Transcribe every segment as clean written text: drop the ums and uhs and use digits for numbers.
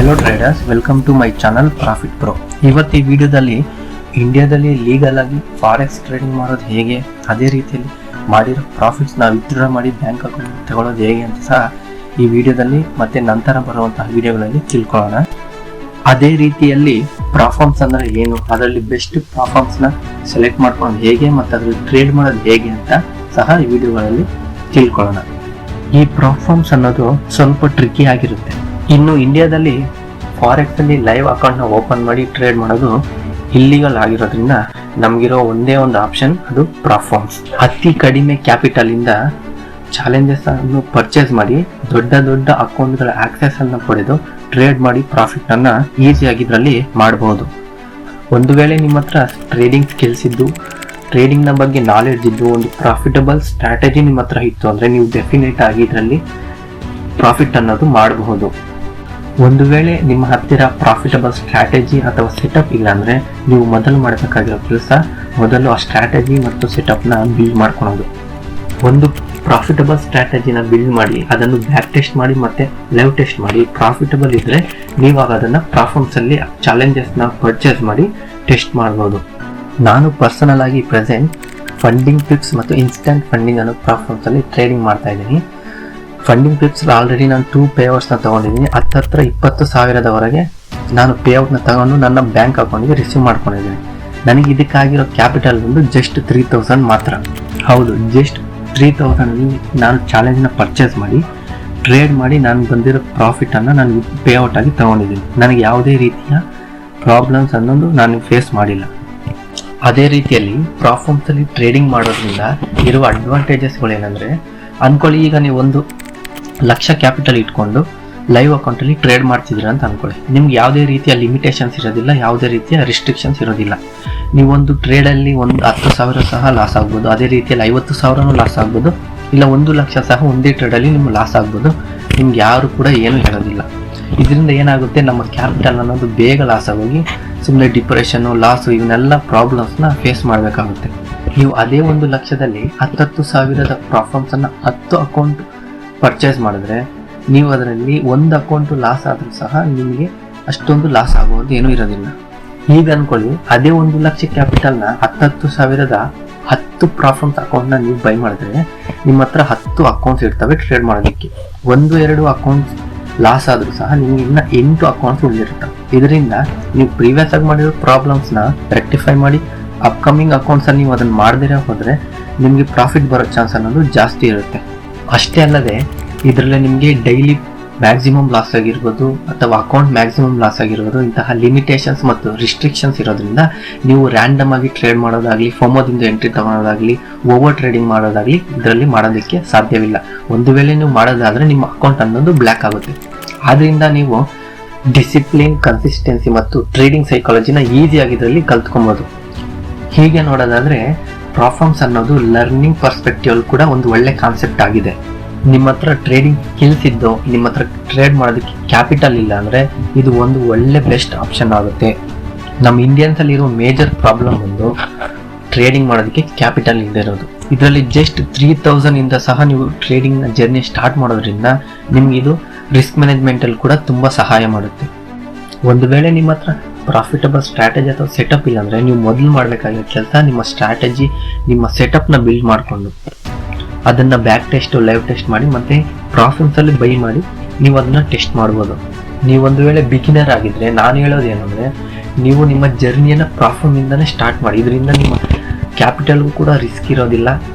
Hello traders, welcome to my channel profit pro. ಇವತ್ತು ಈ ವಿಡಿಯೋದಲ್ಲಿ ಇಂಡಿಯಾದಲ್ಲಿ ಲೀಗಲ್ ಆಗಿ ಫಾರೆಕ್ಸ್ ಟ್ರೇಡಿಂಗ್ ಮಾಡೋದು ಹೇಗೆ, ಅದೇ ರೀತಿಯಲ್ಲಿ ಮಾಡಿರೋ ಪ್ರಾಫಿಟ್ಸ್ನ ವಿತ್ಡ್ರಾ ಮಾಡಿ ಬ್ಯಾಂಕ್ ಅಕೌಂಟ್ ತಗೊಳ್ಳೋದು ಹೇಗೆ ಅಂತ ಸಹ ಈ ವಿಡಿಯೋದಲ್ಲಿ ಮತ್ತೆ ನಂತರ ಬರುವಂತಹ ವಿಡಿಯೋಗಳಲ್ಲಿ ತಿಳ್ಕೊಳ್ಳೋಣ. ಅದೇ ರೀತಿಯಲ್ಲಿ ಪ್ರಾಫಾರ್ಮ್ಸ್ ಅಂದರೆ ಏನು, ಅದರಲ್ಲಿ ಬೆಸ್ಟ್ ಪ್ರಾಫಾರ್ಮ್ಸ್ನ ಸೆಲೆಕ್ಟ್ ಮಾಡ್ಕೊಳ್ಳೋದು ಹೇಗೆ ಮತ್ತು ಅದರಲ್ಲಿ ಟ್ರೇಡ್ ಮಾಡೋದು ಹೇಗೆ ಅಂತ ಸಹ ಈ ವಿಡಿಯೋಗಳಲ್ಲಿ ತಿಳ್ಕೊಳ್ಳೋಣ. ಈ ಪ್ರಾಫಾರ್ಮ್ಸ್ ಅನ್ನೋದು ಸ್ವಲ್ಪ ಟ್ರಿಕ್ಕಿ ಆಗಿರುತ್ತೆ. ಇನ್ನು ಇಂಡಿಯಾದಲ್ಲಿ ಫಾರೆಕ್ಸ್ ಅಲ್ಲಿ ಲೈವ್ ಅಕೌಂಟ್ ನ ಓಪನ್ ಮಾಡಿ ಟ್ರೇಡ್ ಮಾಡೋದು ಇಲ್ಲಿಗಲ್ ಆಗಿರೋದ್ರಿಂದ ನಮಗಿರೋ ಒಂದೇ ಒಂದು ಆಪ್ಷನ್ ಅದು ಪ್ರಾಫಾರ್ಮ್ಸ್. ಅತಿ ಕಡಿಮೆ ಕ್ಯಾಪಿಟಲ್ ಇಂದ ಚಾಲೆಂಜಸ್ ಅನ್ನು ಪರ್ಚೇಸ್ ಮಾಡಿ ದೊಡ್ಡ ದೊಡ್ಡ ಅಕೌಂಟ್ಗಳ ಆಕ್ಸೆಸ್ ಅನ್ನು ಪಡೆದು ಟ್ರೇಡ್ ಮಾಡಿ ಪ್ರಾಫಿಟ್ ಅನ್ನ ಈಸಿಯಾಗಿ ಇದರಲ್ಲಿ ಮಾಡಬಹುದು. ಒಂದು ವೇಳೆ ನಿಮ್ಮ ಹತ್ರ ಟ್ರೇಡಿಂಗ್ ಸ್ಕಿಲ್ಸ್ ಇದ್ದು ಟ್ರೇಡಿಂಗ್ ನ ಬಗ್ಗೆ ನಾಲೆಡ್ಜ್ ಇದ್ದು ಒಂದು ಪ್ರಾಫಿಟಬಲ್ ಸ್ಟ್ರಾಟಜಿ ನಿಮ್ಮ ಹತ್ರ ಇತ್ತು ಅಂದ್ರೆ ನೀವು ಡೆಫಿನೆಟ್ ಆಗಿ ಇದರಲ್ಲಿ ಪ್ರಾಫಿಟ್ ಅನ್ನೋದು ಮಾಡಬಹುದು. ಒಂದು ವೇಳೆ ನಿಮ್ಮ ಹತ್ತಿರ ಪ್ರಾಫಿಟಬಲ್ ಸ್ಟ್ರಾಟಜಿ ಅಥವಾ ಸೆಟಪ್ ಇಲ್ಲ ಅಂದ್ರೆ ನೀವು ಮೊದಲು ಮಾಡಬೇಕಾಗಿರೋ ಕೆಲಸ ಮೊದಲು ಆ ಸ್ಟ್ರಾಟಜಿ ಮತ್ತು ಸೆಟಪ್ನ ಬಿಲ್ಡ್ ಮಾಡ್ಕೊಳೋದು. ಒಂದು ಪ್ರಾಫಿಟಬಲ್ ಸ್ಟ್ರಾಟಜಿನ ಬಿಲ್ಡ್ ಮಾಡಿ ಅದನ್ನು ಬ್ಯಾಕ್ ಟೆಸ್ಟ್ ಮಾಡಿ ಮತ್ತೆ ಲೈವ್ ಟೆಸ್ಟ್ ಮಾಡಿ ಪ್ರಾಫಿಟಬಲ್ ಇದ್ರೆ ನೀವಾಗ ಅದನ್ನ ಪ್ರಾಫಾರ್ಮ್ಸ್ ಅಲ್ಲಿ ಚಾಲೆಂಜಸ್ನ ಪರ್ಚೇಸ್ ಮಾಡಿ ಟೆಸ್ಟ್ ಮಾಡಬಹುದು. ನಾನು ಪರ್ಸನಲ್ ಆಗಿ ಪ್ರೆಸೆಂಟ್ ಫಂಡಿಂಗ್ ಪಿಪ್ಸ್ ಮತ್ತು ಇನ್ಸ್ಟಂಟ್ ಫಂಡಿಂಗ್ ಅನ್ನೋ ಪ್ರಾಫಾರ್ಮ್ಸ್ ಅಲ್ಲಿ ಟ್ರೇಡಿಂಗ್ ಮಾಡ್ತಾ ಇದ್ದೀನಿ. ಫಂಡಿಂಗ್ ಪಿಪ್ಸ್ ಆಲ್ರೆಡಿ ನಾನು 2 ಪೇಔಟ್ಸ್ನ ತಗೊಂಡಿದ್ದೀನಿ. ಹತ್ತಿರ 20,000ದವರೆಗೆ ನಾನು ಪೇಔಟ್ನ ತಗೊಂಡು ನನ್ನ ಬ್ಯಾಂಕ್ ಅಕೌಂಟ್ಗೆ ರಿಸೀವ್ ಮಾಡ್ಕೊಂಡಿದ್ದೀನಿ. ನನಗೆ ಇದಕ್ಕಾಗಿರೋ ಕ್ಯಾಪಿಟಲ್ ಬಂದು ಜಸ್ಟ್ 3,000 ಮಾತ್ರ. ಹೌದು, ಜಸ್ಟ್ 3,000 ನಾನು ಚಾಲೆಂಜ್ನ ಪರ್ಚೇಸ್ ಮಾಡಿ ಟ್ರೇಡ್ ಮಾಡಿ ನಾನು ಬಂದಿರೋ ಪ್ರಾಫಿಟನ್ನು ನಾನು ಪೇಔಟ್ ಆಗಿ ತಗೊಂಡಿದ್ದೀನಿ. ನನಗೆ ಯಾವುದೇ ರೀತಿಯ ಪ್ರಾಬ್ಲಮ್ಸ್ ಅನ್ನೋದು ನಾನು ಫೇಸ್ ಮಾಡಿಲ್ಲ. ಅದೇ ರೀತಿಯಲ್ಲಿ ಪ್ರಾಫಾರ್ಮ್ಸ್ ಅಲ್ಲಿ ಟ್ರೇಡಿಂಗ್ ಮಾಡೋದ್ರಿಂದ ಇರುವ ಅಡ್ವಾಂಟೇಜಸ್ಗಳು ಏನಂದ್ರೆ, ಅನ್ಕೊಳ್ಳಿ ಈಗ ನೀವು 1,00,000 ಕ್ಯಾಪಿಟಲ್ ಇಟ್ಕೊಂಡು ಲೈವ್ ಅಕೌಂಟ್ ಅಲ್ಲಿ ಟ್ರೇಡ್ ಮಾಡ್ತಿದ್ದೀರಾ ಅಂತ ಅನ್ಕೊಳ್ಳಿ. ನಿಮ್ಗೆ ಯಾವುದೇ ರೀತಿಯ ಲಿಮಿಟೇಷನ್ಸ್ ಇರೋದಿಲ್ಲ, ಯಾವುದೇ ರೀತಿಯ ರಿಸ್ಟ್ರಿಕ್ಷನ್ಸ್ ಇರೋದಿಲ್ಲ. ನೀವೊಂದು ಟ್ರೇಡ್ ಅಲ್ಲಿ 10,000 ಸಹ ಲಾಸ್ ಆಗ್ಬೋದು, ಅದೇ ರೀತಿಯಲ್ಲಿ 50,000 ಲಾಸ್ ಆಗ್ಬೋದು, ಇಲ್ಲ 1,00,000 ಸಹ ಒಂದೇ ಟ್ರೇಡ್ ಅಲ್ಲಿ ನಿಮ್ಗೆ ಲಾಸ್ ಆಗ್ಬೋದು. ನಿಮ್ಗೆ ಯಾರು ಕೂಡ ಏನು ಹೇಳೋದಿಲ್ಲ. ಇದರಿಂದ ಏನಾಗುತ್ತೆ, ನಮ್ಮ ಕ್ಯಾಪಿಟಲ್ ಅನ್ನೋದು ಬೇಗ ಲಾಸ್ ಆಗೋಗಿ ಸುಮ್ಮನೆ ಡಿಪ್ರೆಷನ್, ಲಾಸು ಇವನ್ನೆಲ್ಲ ಪ್ರಾಬ್ಲಮ್ಸ್ನ ಫೇಸ್ ಮಾಡಬೇಕಾಗುತ್ತೆ. ನೀವು ಅದೇ 1,00,000ದಲ್ಲಿ 10,000 ಪ್ರಾಫಾರ್ಮ್ಸ್ ಅನ್ನ 10 ಅಕೌಂಟ್ ಪರ್ಚೇಸ್ ಮಾಡಿದ್ರೆ ನೀವು ಅದರಲ್ಲಿ ಒಂದು ಅಕೌಂಟ್ ಲಾಸ್ ಆದ್ರೂ ಸಹ ನಿಮಗೆ ಅಷ್ಟೊಂದು ಲಾಸ್ ಆಗೋದು ಏನೂ ಇರೋದಿಲ್ಲ. ಈಗ ಅನ್ಕೊಳ್ಳಿ, ಅದೇ 1,00,000 ಕ್ಯಾಪಿಟಲ್ನ 10,000ದ 10 ಪ್ರಾಫಾರ್ಮ್ಸ್ ಅಕೌಂಟ್ನ ನೀವು ಬೈ ಮಾಡಿದ್ರೆ ನಿಮ್ಮ ಹತ್ರ 10 ಅಕೌಂಟ್ಸ್ ಇರ್ತವೆ ಟ್ರೇಡ್ ಮಾಡೋದಕ್ಕೆ. 1-2 ಅಕೌಂಟ್ಸ್ ಲಾಸ್ ಆದ್ರೂ ಸಹ ನಿಮ್ಗೆ ಇನ್ನ 8 ಅಕೌಂಟ್ಸ್ ಉಳಿದಿರ್ತವೆ. ಇದರಿಂದ ನೀವು ಪ್ರೀವಿಯಸ್ ಆಗಿ ಮಾಡಿರೋ ಪ್ರಾಬ್ಲಮ್ಸ್ನ ರೆಕ್ಟಿಫೈ ಮಾಡಿ ಅಪ್ಕಮಿಂಗ್ ಅಕೌಂಟ್ಸ್ ಅಲ್ಲಿ ನೀವು ಅದನ್ನ ಮಾಡದಿರೋ ಹೋದ್ರೆ ನಿಮಗೆ ಪ್ರಾಫಿಟ್ ಬರೋ ಚಾನ್ಸ್ ಅನ್ನೋದು ಜಾಸ್ತಿ ಇರುತ್ತೆ. ಅಷ್ಟೇ ಅಲ್ಲದೆ ಇದರಲ್ಲಿ ನಿಮಗೆ ಡೈಲಿ ಮ್ಯಾಕ್ಸಿಮಮ್ ಲಾಸ್ ಆಗಿರ್ಬೋದು ಅಥವಾ ಅಕೌಂಟ್ ಮ್ಯಾಕ್ಸಿಮಮ್ ಲಾಸ್ ಆಗಿರ್ಬೋದು, ಇಂತಹ ಲಿಮಿಟೇಷನ್ಸ್ ಮತ್ತು ರಿಸ್ಟ್ರಿಕ್ಷನ್ಸ್ ಇರೋದ್ರಿಂದ ನೀವು ರ್ಯಾಂಡಮ್ ಆಗಿ ಟ್ರೇಡ್ ಮಾಡೋದಾಗ್ಲಿ, ಫೋಮೋದಿಂದ ಎಂಟ್ರಿ ತಗೊಳ್ಳೋದಾಗ್ಲಿ, ಓವರ್ ಟ್ರೇಡಿಂಗ್ ಮಾಡೋದಾಗ್ಲಿ ಇದರಲ್ಲಿ ಮಾಡೋದಕ್ಕೆ ಸಾಧ್ಯವಿಲ್ಲ. ಒಂದು ವೇಳೆ ನೀವು ಮಾಡೋದಾದ್ರೆ ನಿಮ್ಮ ಅಕೌಂಟ್ ಅನ್ನೋದು ಬ್ಲ್ಯಾಕ್ ಆಗುತ್ತೆ. ಆದ್ರಿಂದ ನೀವು ಡಿಸಿಪ್ಲಿನ್, ಕನ್ಸಿಸ್ಟೆನ್ಸಿ ಮತ್ತು ಟ್ರೇಡಿಂಗ್ ಸೈಕಾಲಜಿನ ಈಸಿಯಾಗಿ ಇದರಲ್ಲಿ ಕಲ್ತ್ಕೊಬೋದು. ಹೀಗೆ ನೋಡೋದಾದ್ರೆ ಪ್ರಾಫಾರ್ಮ್ಸ್ ಅನ್ನೋದು ಲರ್ನಿಂಗ್ ಪರ್ಸ್ಪೆಕ್ಟಿವ್ ಕೂಡ ಒಂದು ಒಳ್ಳೆ ಕಾನ್ಸೆಪ್ಟ್ ಆಗಿದೆ. ನಿಮ್ಮ ಹತ್ರ ಟ್ರೇಡಿಂಗ್ ಸ್ಕಿಲ್ಸ್ ಇದ್ದು ನಿಮ್ಮ ಹತ್ರ ಟ್ರೇಡ್ ಮಾಡೋದಕ್ಕೆ ಕ್ಯಾಪಿಟಲ್ ಇಲ್ಲ ಅಂದ್ರೆ ಇದು ಒಂದು ಒಳ್ಳೆ ಬೆಸ್ಟ್ ಆಪ್ಷನ್ ಆಗುತ್ತೆ. ನಮ್ಮ ಇಂಡಿಯನ್ಸ್ ಅಲ್ಲಿ ಇರೋ ಮೇಜರ್ ಪ್ರಾಬ್ಲಮ್ ಒಂದು ಟ್ರೇಡಿಂಗ್ ಮಾಡೋದಕ್ಕೆ ಕ್ಯಾಪಿಟಲ್ ಇಲ್ಲದೆ ಇರೋದು. ಇದರಲ್ಲಿ ಜಸ್ಟ್ 3,000 ಇಂದ ಸಹ ನೀವು ಟ್ರೇಡಿಂಗ್ ನ ಜರ್ನಿ ಸ್ಟಾರ್ಟ್ ಮಾಡೋದ್ರಿಂದ ನಿಮ್ಗೆ ಇದು ರಿಸ್ಕ್ ಮ್ಯಾನೇಜ್ಮೆಂಟ್ ಅಲ್ಲಿ ಕೂಡ ತುಂಬಾ ಸಹಾಯ ಮಾಡುತ್ತೆ. ಒಂದು ವೇಳೆ ನಿಮ್ಮ ಹತ್ರ ಪ್ರಾಫಿಟಬಲ್ ಸ್ಟ್ರಾಟಜಿ ಅಥವಾ ಸೆಟಪ್ ಇಲ್ಲ ಅಂದ್ರೆ ನೀವು ಮೊದಲು ಮಾಡಬೇಕಾಗಿರೋ ಕೆಲಸ ನಿಮ್ಮ ಸ್ಟ್ರಾಟಜಿ, ನಿಮ್ಮ ಸೆಟಪ್ನ ಬಿಲ್ಡ್ ಮಾಡಿಕೊಂಡು ಅದನ್ನ ಬ್ಯಾಕ್ ಟೆಸ್ಟ್, ಲೈವ್ ಟೆಸ್ಟ್ ಮಾಡಿ ಮತ್ತೆ ಪ್ರಾಫಾರ್ಮ್ಸ್ ಅಲ್ಲಿ ಬೈ ಮಾಡಿ ನೀವು ಅದನ್ನ ಟೆಸ್ಟ್ ಮಾಡ್ಬೋದು. ನೀವು ಒಂದು ವೇಳೆ ಬಿಗಿನರ್ ಆಗಿದ್ರೆ ನಾನು ಹೇಳೋದು ಏನಂದ್ರೆ, ನೀವು ನಿಮ್ಮ ಜರ್ನಿಯನ್ನ ಪ್ರಾಫಾರ್ಮ್ ಇಂದಾನೆ ಸ್ಟಾರ್ಟ್ ಮಾಡಿ. ಇದರಿಂದ ನಿಮ್ಮ ಕ್ಯಾಪಿಟಲ್ಗೂ ಕೂಡ ರಿಸ್ಕ್ ಇರೋದಿಲ್ಲ.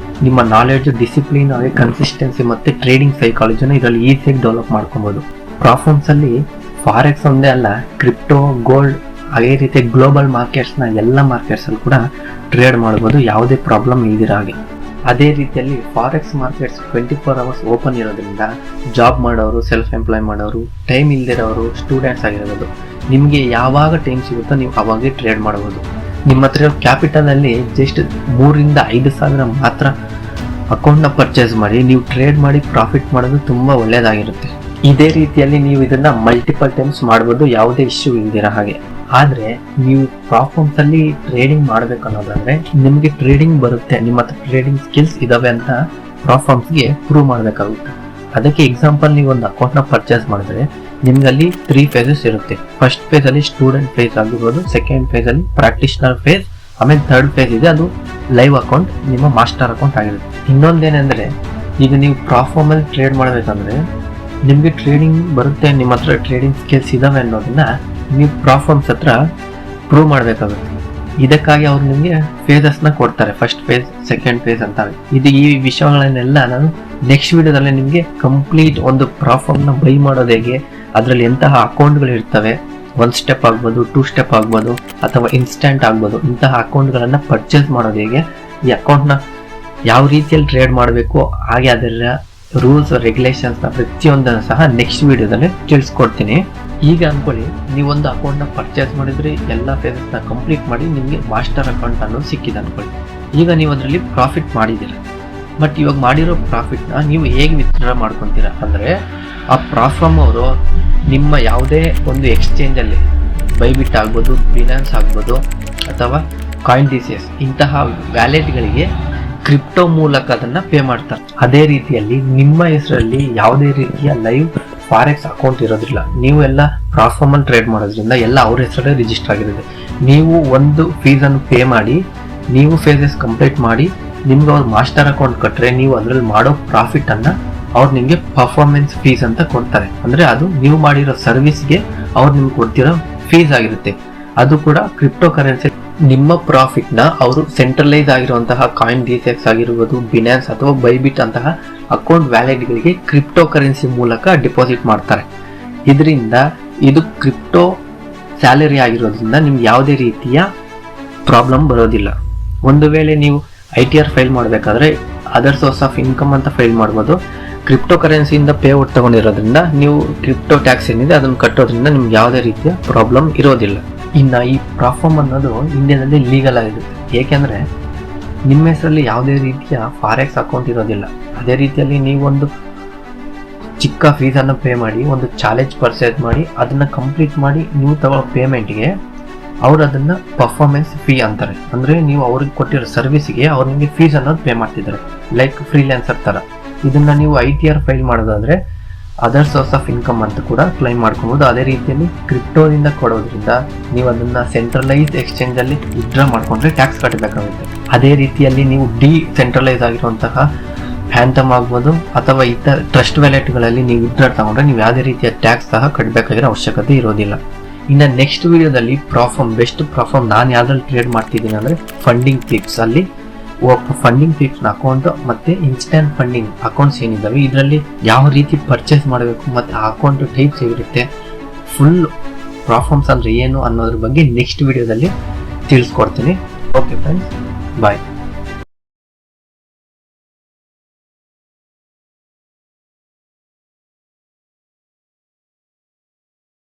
ನಿಮ್ಮ ನಾಲೆಡ್ಜ್, ಡಿಸಿಪ್ಲಿನ್, ಹಾಗೆ ಕನ್ಸಿಸ್ಟೆನ್ಸಿ ಮತ್ತೆ ಟ್ರೇಡಿಂಗ್ ಸೈಕಾಲಜಿನ ಇದರಲ್ಲಿ ಈಸಿಯಾಗಿ ಡೆವಲಪ್ ಮಾಡ್ಕೊಬೋದು. ಪ್ರಾಫಾರ್ಮ್ಸ್ ಅಲ್ಲಿ ಫಾರೆಕ್ಸ್ ಒಂದೇ ಅಲ್ಲ, ಕ್ರಿಪ್ಟೋ, ಗೋಲ್ಡ್, ಅದೇ ರೀತಿ ಗ್ಲೋಬಲ್ ಮಾರ್ಕೆಟ್ಸ್ನ ಎಲ್ಲ ಮಾರ್ಕೆಟ್ಸ್ ಅಲ್ಲಿ ಕೂಡ ಟ್ರೇಡ್ ಮಾಡ್ಬೋದು, ಯಾವುದೇ ಪ್ರಾಬ್ಲಮ್ ಇಲ್ದಿರ ಹಾಗೆ. ಅದೇ ರೀತಿಯಲ್ಲಿ ಫಾರೆಕ್ಸ್ ಮಾರ್ಕೆಟ್ಸ್ 24 hours ಓಪನ್ ಇರೋದ್ರಿಂದ ಜಾಬ್ ಮಾಡೋರು, ಸೆಲ್ಫ್ ಎಂಪ್ಲಾಯ್ ಮಾಡೋರು, ಟೈಮ್ ಇಲ್ದಿರೋರು, ಸ್ಟೂಡೆಂಟ್ಸ್ ಆಗಿರೋದು, ನಿಮಗೆ ಯಾವಾಗ ಟೈಮ್ ಸಿಗುತ್ತೋ ನೀವು ಅವಾಗೇ ಟ್ರೇಡ್ ಮಾಡಬಹುದು. ನಿಮ್ಮ ಹತ್ರ ಕ್ಯಾಪಿಟಲ್ ಅಲ್ಲಿ ಜಸ್ಟ್ 3,000-5,000 ಮಾತ್ರ ಅಕೌಂಟ್ನ ಪರ್ಚೇಸ್ ಮಾಡಿ ನೀವು ಟ್ರೇಡ್ ಮಾಡಿ ಪ್ರಾಫಿಟ್ ಮಾಡೋದು ತುಂಬಾ ಒಳ್ಳೇದಾಗಿರುತ್ತೆ. ಇದೇ ರೀತಿಯಲ್ಲಿ ನೀವು ಇದನ್ನ ಮಲ್ಟಿಪಲ್ ಟೈಮ್ಸ್ ಮಾಡ್ಬೋದು, ಯಾವುದೇ ಇಶ್ಯೂ ಇಲ್ದಿರ ಹಾಗೆ. ಆದ್ರೆ ನೀವು ಪ್ರಾಫಾರ್ಮ್ಸ್ ಅಲ್ಲಿ ಟ್ರೇಡಿಂಗ್ ಮಾಡ್ಬೇಕು ಅನ್ನೋದಾದ್ರೆ ನಿಮ್ಗೆ ಟ್ರೇಡಿಂಗ್ ಬರುತ್ತೆ, ನಿಮ್ಮ ಹತ್ರ ಟ್ರೇಡಿಂಗ್ ಸ್ಕಿಲ್ಸ್ ಇದಾವೆ ಅಂತ ಪ್ರಾಫಾರ್ಮ್ಸ್ಗೆ ಪ್ರೂವ್ ಮಾಡ್ಬೇಕಾಗುತ್ತೆ. ಅದಕ್ಕೆ ಎಕ್ಸಾಂಪಲ್ ನೀವು ಒಂದು ಅಕೌಂಟ್ನ ಪರ್ಚೇಸ್ ಮಾಡಿದ್ರೆ ನಿಮ್ಗೆ ಅಲ್ಲಿ 3 ಫೇಸಸ್ ಇರುತ್ತೆ. ಫಸ್ಟ್ ಫೇಸ್ ಅಲ್ಲಿ ಸ್ಟೂಡೆಂಟ್ ಫೇಸ್ ಆಗಿರ್ಬೋದು, ಸೆಕೆಂಡ್ ಫೇಸ್ ಅಲ್ಲಿ ಪ್ರಾಕ್ಟಿಷನರ್ ಫೇಸ್, ಆಮೇಲೆ ಥರ್ಡ್ ಫೇಸ್ ಇದೆ ಅದು ಲೈವ್ ಅಕೌಂಟ್, ನಿಮ್ಮ ಮಾಸ್ಟರ್ ಅಕೌಂಟ್ ಆಗಿರುತ್ತೆ. ಇನ್ನೊಂದೇನೆಂದ್ರೆ ಈಗ ನೀವು ಪ್ರಾಫಾರ್ಮ್ ಅಲ್ಲಿ ಟ್ರೇಡ್ ಮಾಡಬೇಕಂದ್ರೆ ನಿಮ್ಗೆ ಟ್ರೇಡಿಂಗ್ ಬರುತ್ತೆ, ನಿಮ್ಮ ಹತ್ರ ಟ್ರೇಡಿಂಗ್ ಸ್ಕಿಲ್ಸ್ ಇದಾವೆ ಅನ್ನೋದನ್ನ ನೀವು ಪ್ರಾಫಾರ್ಮ್ಸ್ ಹತ್ರ ಪ್ರೂವ್ ಮಾಡಬೇಕಾಗುತ್ತೆ. ಇದಕ್ಕಾಗಿ ಅವ್ರು ನಿಮಗೆ ಫೇಸಸ್ನ ಕೊಡ್ತಾರೆ, ಫಸ್ಟ್ ಫೇಸ್, ಸೆಕೆಂಡ್ ಫೇಸ್ ಅಂತ. ಈ ವಿಷಯಗಳನ್ನೆಲ್ಲ ನಾನು ನೆಕ್ಸ್ಟ್ ವಿಡಿಯೋದಲ್ಲಿ ನಿಮಗೆ ಕಂಪ್ಲೀಟ್ ಒಂದು ಪ್ರಾಫಾರ್ಮ್ನ ಬೈ ಮಾಡೋದು ಹೇಗೆ, ಅದರಲ್ಲಿ ಎಂತಹ ಅಕೌಂಟ್ಗಳು ಇರ್ತವೆ, 1 ಸ್ಟೆಪ್ ಆಗ್ಬೋದು, 2 ಸ್ಟೆಪ್ ಆಗ್ಬೋದು, ಅಥವಾ ಇನ್ಸ್ಟೆಂಟ್ ಆಗ್ಬೋದು, ಇಂತಹ ಅಕೌಂಟ್ಗಳನ್ನು ಪರ್ಚೇಸ್ ಮಾಡೋದು ಹೇಗೆ, ಈ ಅಕೌಂಟ್ನ ಯಾವ ರೀತಿಯಲ್ಲಿ ಟ್ರೇಡ್ ಮಾಡಬೇಕು, ಹಾಗೆ ಅದರ ರೂಲ್ಸ್ ರೆಗ್ಯುಲೇಷನ್ಸ್ನ ಪ್ರತಿಯೊಂದನ್ನು ಸಹ ನೆಕ್ಸ್ಟ್ ವಿಡಿಯೋದಲ್ಲಿ ತಿಳಿಸ್ಕೊಡ್ತೀನಿ. ಈಗ ಅನ್ಕೊಳ್ಳಿ ನೀವೊಂದು ಅಕೌಂಟ್ನ ಪರ್ಚೇಸ್ ಮಾಡಿದ್ರೆ ಎಲ್ಲ ಫೇಸಸ್ನ ಕಂಪ್ಲೀಟ್ ಮಾಡಿ ನಿಮಗೆ ಮಾಸ್ಟರ್ ಅಕೌಂಟ್ ಅನ್ನೋದು ಸಿಕ್ಕಿದೆ ಅನ್ಕೊಳ್ಳಿ. ಈಗ ನೀವು ಅದರಲ್ಲಿ ಪ್ರಾಫಿಟ್ ಮಾಡಿದ್ದೀರ. ಬಟ್ ಇವಾಗ ಮಾಡಿರೋ ಪ್ರಾಫಿಟ್ನ ನೀವು ಹೇಗೆ ವಿತ್ಡ್ರಾ ಮಾಡ್ಕೊತೀರಾ ಅಂದರೆ, ಆ ಪ್ರಾಫಾರ್ಮ್ ಅವರು ನಿಮ್ಮ ಯಾವುದೇ ಒಂದು ಎಕ್ಸ್ಚೇಂಜಲ್ಲಿ ಬೈಬಿಟ್ ಆಗ್ಬೋದು, ಬಿನಾನ್ಸ್ ಆಗ್ಬೋದು, ಅಥವಾ ಕಾಯಿನ್ಡಿಸಿಯಸ್ ಇಂತಹ ವ್ಯಾಲೆಟ್ಗಳಿಗೆ ಕ್ರಿಪ್ಟೋ ಮೂಲಕ ಅದನ್ನು ಪೇ ಮಾಡ್ತಾರೆ. ಅದೇ ರೀತಿಯಲ್ಲಿ ನಿಮ್ಮ ಹೆಸರಲ್ಲಿ ಯಾವುದೇ ರೀತಿಯ ಲೈವ್ ಫಾರೆಕ್ಸ್ ಅಕೌಂಟ್ ಇರೋದಿಲ್ಲ. ನೀವು ಎಲ್ಲ ಪ್ರಾಫಾರ್ಮ್ ಅಲ್ಲಿ ಟ್ರೇಡ್ ಮಾಡೋದ್ರಿಂದ ಎಲ್ಲ ಅವ್ರ ಹೆಸರಲ್ಲೇ ರಿಜಿಸ್ಟರ್ ಆಗಿರುತ್ತೆ. ನೀವು ಒಂದು ಫೀಸನ್ನು ಪೇ ಮಾಡಿ, ನೀವು ಫೇಸಸ್ ಕಂಪ್ಲೀಟ್ ಮಾಡಿ, ನಿಮ್ಗೆ ಅವ್ರು ಮಾಸ್ಟರ್ ಅಕೌಂಟ್ ಕೊಟ್ಟರೆ ನೀವು ಅದರಲ್ಲಿ ಮಾಡೋ ಪ್ರಾಫಿಟನ್ನು ಅವ್ರು ನಿಮಗೆ ಪರ್ಫಾರ್ಮೆನ್ಸ್ ಫೀಸ್ ಅಂತ ಕೊಡ್ತಾರೆ. ಅಂದರೆ ಅದು ನೀವು ಮಾಡಿರೋ ಸರ್ವಿಸ್ಗೆ ಅವ್ರು ನಿಮ್ಗೆ ಕೊಡ್ತಿರೋ ಫೀಸ್ ಆಗಿರುತ್ತೆ. ಅದು ಕೂಡ ಕ್ರಿಪ್ಟೋ ಕರೆನ್ಸಿ. ನಿಮ್ಮ ಪ್ರಾಫಿಟ್ನ ಅವರು ಸೆಂಟ್ರಲೈಸ್ ಆಗಿರುವಂತಹ ಕಾಯಿನ್ಡಿಸಿಯಸ್ ಆಗಿರ್ಬೋದು, ಬಿನಾನ್ಸ್ ಅಥವಾ ಬೈಬಿಟ್ ಅಂತಹ ಅಕೌಂಟ್ ವ್ಯಾಲೆಟ್ಗಳಿಗೆ ಕ್ರಿಪ್ಟೋ ಕರೆನ್ಸಿ ಮೂಲಕ ಡಿಪಾಸಿಟ್ ಮಾಡ್ತಾರೆ. ಇದರಿಂದ ಇದು ಕ್ರಿಪ್ಟೋ ಸ್ಯಾಲರಿ ಆಗಿರೋದ್ರಿಂದ ನಿಮ್ಗೆ ಯಾವುದೇ ರೀತಿಯ ಪ್ರಾಬ್ಲಮ್ ಬರೋದಿಲ್ಲ. ಒಂದು ವೇಳೆ ನೀವು ITR ಫೈಲ್ ಮಾಡಬೇಕಾದ್ರೆ ಅದರ್ ಸೋರ್ಸ್ ಆಫ್ ಇನ್ಕಮ್ ಅಂತ ಫೈಲ್ ಮಾಡ್ಬೋದು. ಕ್ರಿಪ್ಟೋ ಕರೆನ್ಸಿಯಿಂದ ಪೇ ಔಟ್ ತಗೊಂಡಿರೋದ್ರಿಂದ ನೀವು ಕ್ರಿಪ್ಟೋ ಟ್ಯಾಕ್ಸ್ ಏನಿದೆ ಅದನ್ನು ಕಟ್ಟೋದ್ರಿಂದ ನಿಮ್ಗೆ ಯಾವುದೇ ರೀತಿಯ ಪ್ರಾಬ್ಲಮ್ ಇರೋದಿಲ್ಲ. ಇನ್ನು ಈ ಪ್ರಾಫಾರ್ಮ್ ಅನ್ನೋದು ಇಂಡಿಯಾದಲ್ಲಿ ಲೀಗಲ್ ಆಗಿರುತ್ತೆ. ಏಕೆಂದರೆ ನಿಮ್ಮ ಹೆಸರಲ್ಲಿ ಯಾವುದೇ ರೀತಿಯ ಫಾರೆಕ್ಸ್ ಅಕೌಂಟ್ ಇರೋದಿಲ್ಲ. ಅದೇ ರೀತಿಯಲ್ಲಿ ನೀವೊಂದು ಚಿಕ್ಕ ಫೀಸನ್ನು ಪೇ ಮಾಡಿ, ಒಂದು ಚಾಲೆಂಜ್ ಪರ್ಚೇಸ್ ಮಾಡಿ, ಅದನ್ನು ಕಂಪ್ಲೀಟ್ ಮಾಡಿ ನೀವು ತಗೊಳ್ಳೋ ಪೇಮೆಂಟ್ಗೆ ಅವ್ರು ಅದನ್ನು ಪರ್ಫಾರ್ಮೆನ್ಸ್ ಫೀ ಅಂತಾರೆ. ಅಂದರೆ ನೀವು ಅವ್ರಿಗೆ ಕೊಟ್ಟಿರೋ ಸರ್ವಿಸ್ಗೆ ಅವ್ರು ನಿಮಗೆ ಫೀಸ್ ಅನ್ನೋದು ಪೇ ಮಾಡ್ತಿದ್ದಾರೆ, ಲೈಕ್ ಫ್ರೀಲ್ಯಾನ್ಸರ್ ಥರ. ಇದನ್ನು ನೀವು ITR ಫೈಲ್ ಮಾಡೋದಾದರೆ ಅದರ್ ಸೋರ್ಸ್ ಆಫ್ ಇನ್ಕಮ್ ಅಂತ ಕೂಡ ಕ್ಲೈಮ್ ಮಾಡ್ಕೊಬೋದು. ಅದೇ ರೀತಿಯಲ್ಲಿ ಕ್ರಿಪ್ಟೋದಿಂದ ಕೊಡೋದ್ರಿಂದ ನೀವು ಅದನ್ನು ಸೆಂಟ್ರಲೈಸ್ ಎಕ್ಸ್ಚೇಂಜಲ್ಲಿ ವಿತ್ಡ್ರಾ ಮಾಡಿಕೊಂಡ್ರೆ ಟ್ಯಾಕ್ಸ್ ಕಟ್ಟಬೇಕಾಗುತ್ತೆ. ಅದೇ ರೀತಿಯಲ್ಲಿ ನೀವು ಡಿಸೆಂಟ್ರಲೈಸ್ ಆಗಿರುವಂತಹ ಫ್ಯಾಂಟಮ್ ಆಗ್ಬೋದು ಅಥವಾ ಇತರ ಟ್ರಸ್ಟ್ ವ್ಯಾಲೆಟ್ಗಳಲ್ಲಿ ನೀವು ವಿತ್ಡ್ರಾ ತಗೊಂಡ್ರೆ ನೀವು ಯಾವುದೇ ರೀತಿಯ ಟ್ಯಾಕ್ಸ್ ಸಹ ಕಟ್ಟಬೇಕಾಗಿರೋ ಅವಶ್ಯಕತೆ ಇರೋದಿಲ್ಲ. ಇನ್ನು ನೆಕ್ಸ್ಟ್ ವಿಡಿಯೋದಲ್ಲಿ ಬೆಸ್ಟ್ ಪ್ರಾಫಾರ್ಮ್ ನಾನು ಯಾವ್ದ್ರಲ್ಲಿ ಟ್ರೇಡ್ ಮಾಡ್ತಿದ್ದೀನಿ ಅಂದರೆ ಫಂಡಿಂಗ್ ಪಿಕ್ಸ್ ಅಲ್ಲಿ ಫಂಡಿಂಗ್ ಪಿಕ್ಸ್ನ ಅಕೌಂಟ್ ಮತ್ತು ಇನ್ಸ್ಟೆಂಟ್ ಫಂಡಿಂಗ್ ಅಕೌಂಟ್ಸ್ ಏನಿದ್ದಾವೆ ಇದರಲ್ಲಿ ಯಾವ ರೀತಿ ಪರ್ಚೇಸ್ ಮಾಡಬೇಕು ಮತ್ತು ಆ ಅಕೌಂಟ್ ಟೈಪ್ಸ್ ಹೇಗಿರುತ್ತೆ, ಫುಲ್ ಪ್ರಾಫಾರ್ಮ್ಸ್ ಅಂದರೆ ಏನು ಅನ್ನೋದ್ರ ಬಗ್ಗೆ ನೆಕ್ಸ್ಟ್ ವಿಡಿಯೋದಲ್ಲಿ ತಿಳಿಸ್ಕೊಡ್ತೀನಿ. ಓಕೆ ಫ್ರೆಂಡ್ಸ್, ಬಾಯ್.